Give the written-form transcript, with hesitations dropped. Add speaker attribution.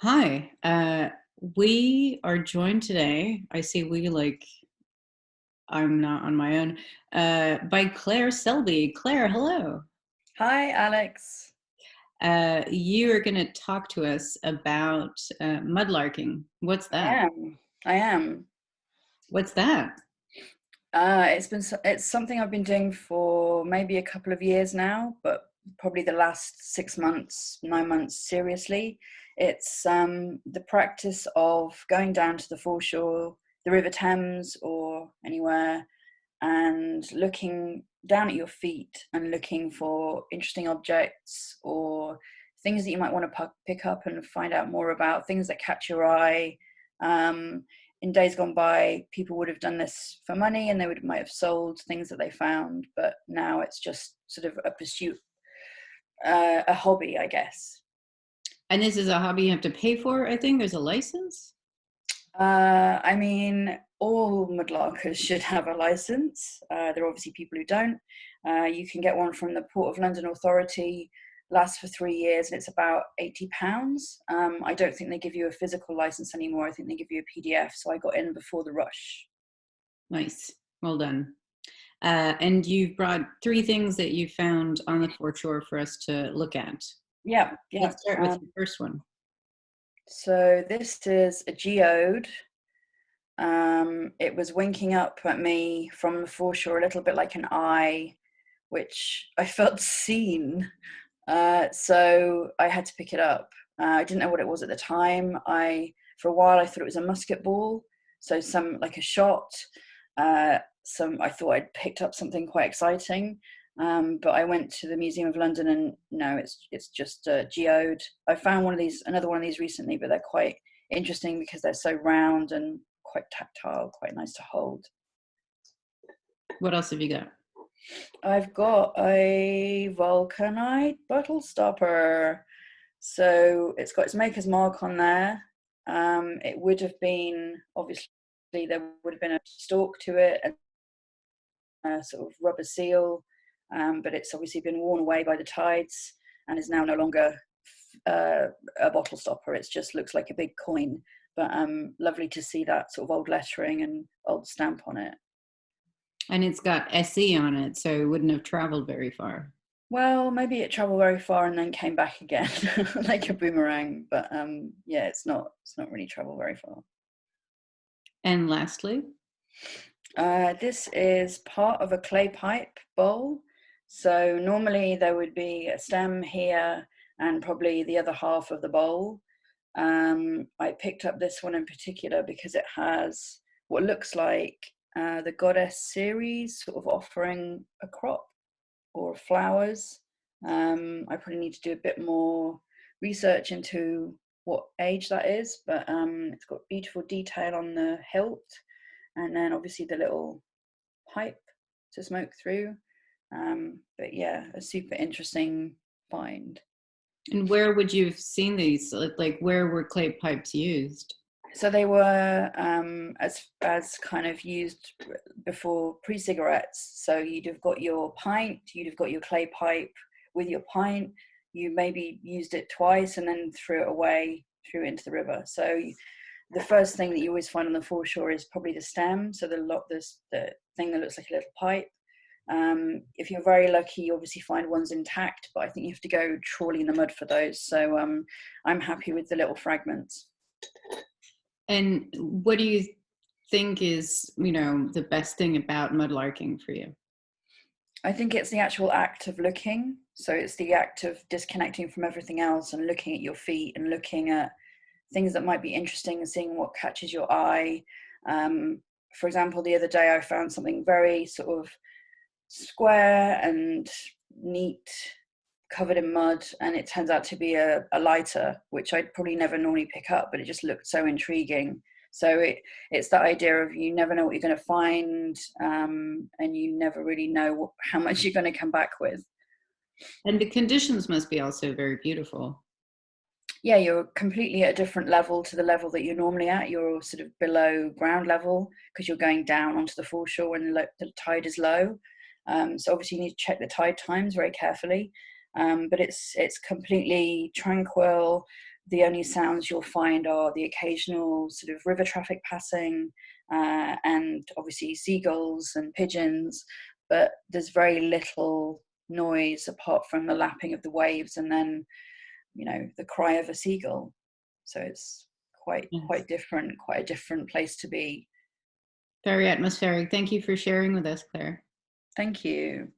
Speaker 1: Hi, we are joined today. I see we like, I'm not on my own, by Claire Selby. Claire, hello.
Speaker 2: Hi, Alex.
Speaker 1: You are going to talk to us about mudlarking. What's
Speaker 2: I
Speaker 1: that?
Speaker 2: am. I am.
Speaker 1: What's that?
Speaker 2: It's something I've been doing for maybe a couple of years now, but probably the last 6 months, 9 months seriously. It's the practice of going down to the foreshore, the River Thames, or anywhere, and looking down at your feet and looking for interesting objects or things that you might want to pick up and find out more about, things that catch your eye. Um, in days gone by, people would have done this for money and might have sold things that they found, but now it's just sort of a pursuit, a hobby, I guess.
Speaker 1: And this is a hobby you have to pay for, I think. There's a license.
Speaker 2: I mean, all mudlarkers should have a license. There are obviously people who don't. You can get one from the Port of London Authority, lasts for 3 years, and it's about £80. I don't think they give you a physical license anymore. I think they give you a PDF. So I got in before the rush.
Speaker 1: Nice. Well done. And you've brought three things that you found on the foreshore for us to look at.
Speaker 2: Yeah, yeah.
Speaker 1: Let's start with the first one.
Speaker 2: So this is a geode. It was winking up at me from the foreshore, a little bit like an eye, which I felt seen. So I had to pick it up. I didn't know what it was at the time. For a while, I thought it was a musket ball, so some like a shot. I thought I'd picked up something quite exciting, but I went to the Museum of London, and no, it's just a geode. I found another one of these recently, but they're quite interesting because they're so round and quite tactile, quite nice to hold.
Speaker 1: What else have you got?
Speaker 2: I've got a Vulcanite bottle stopper. So it's got its maker's mark on there. It would have been, obviously, there would have been a stalk to it and a sort of rubber seal, but it's obviously been worn away by the tides and is now no longer a bottle stopper. It just looks like a big coin, but lovely to see that sort of old lettering and old stamp on it.
Speaker 1: And it's got SE on it, so it wouldn't have traveled very far.
Speaker 2: Well, maybe it traveled very far and then came back again, like a boomerang. But yeah, it's not really traveled very far.
Speaker 1: And lastly,
Speaker 2: This is part of a clay pipe bowl. So normally there would be a stem here and probably the other half of the bowl. I picked up this one in particular because it has what looks like the goddess Ceres sort of offering a crop or flowers. I probably need to do a bit more research into what age that is, but it's got beautiful detail on the hilt, and then obviously the little pipe to smoke through. But yeah, a super interesting find.
Speaker 1: and where would you have seen these? Like where were clay pipes used?
Speaker 2: So they were as kind of used before pre-cigarettes. So you'd have got your pint, you'd have got your clay pipe with your pint. You maybe used it twice and then threw it away, threw it into the river. So the first thing that you always find on the foreshore is probably the stem. So the thing that looks like a little pipe. If you're very lucky, you obviously find ones intact, but I think you have to go trawling in the mud for those. So I'm happy with the little fragments.
Speaker 1: And what do you think is, the best thing about mudlarking for you?
Speaker 2: I think it's the actual act of looking. So it's the act of disconnecting from everything else and looking at your feet and looking at things that might be interesting and seeing what catches your eye. For example, the other day I found something very sort of square and neat, covered in mud, and it turns out to be a lighter, which I'd probably never normally pick up, but it just looked so intriguing. So it's that idea of you never know what you're going to find, and you never really know how much you're going to come back with.
Speaker 1: And the conditions must be also very beautiful.
Speaker 2: Yeah, you're completely at a different level to the level that you're normally at. You're sort of below ground level because you're going down onto the foreshore when the tide is low. So obviously you need to check the tide times very carefully. But it's completely tranquil, the only sounds you'll find are the occasional sort of river traffic passing, and obviously seagulls and pigeons, but there's very little noise apart from the lapping of the waves and then, the cry of a seagull. So it's
Speaker 1: Yes.
Speaker 2: quite different, quite a different place to be.
Speaker 1: Very atmospheric. Thank you for sharing with us, Claire.
Speaker 2: Thank you.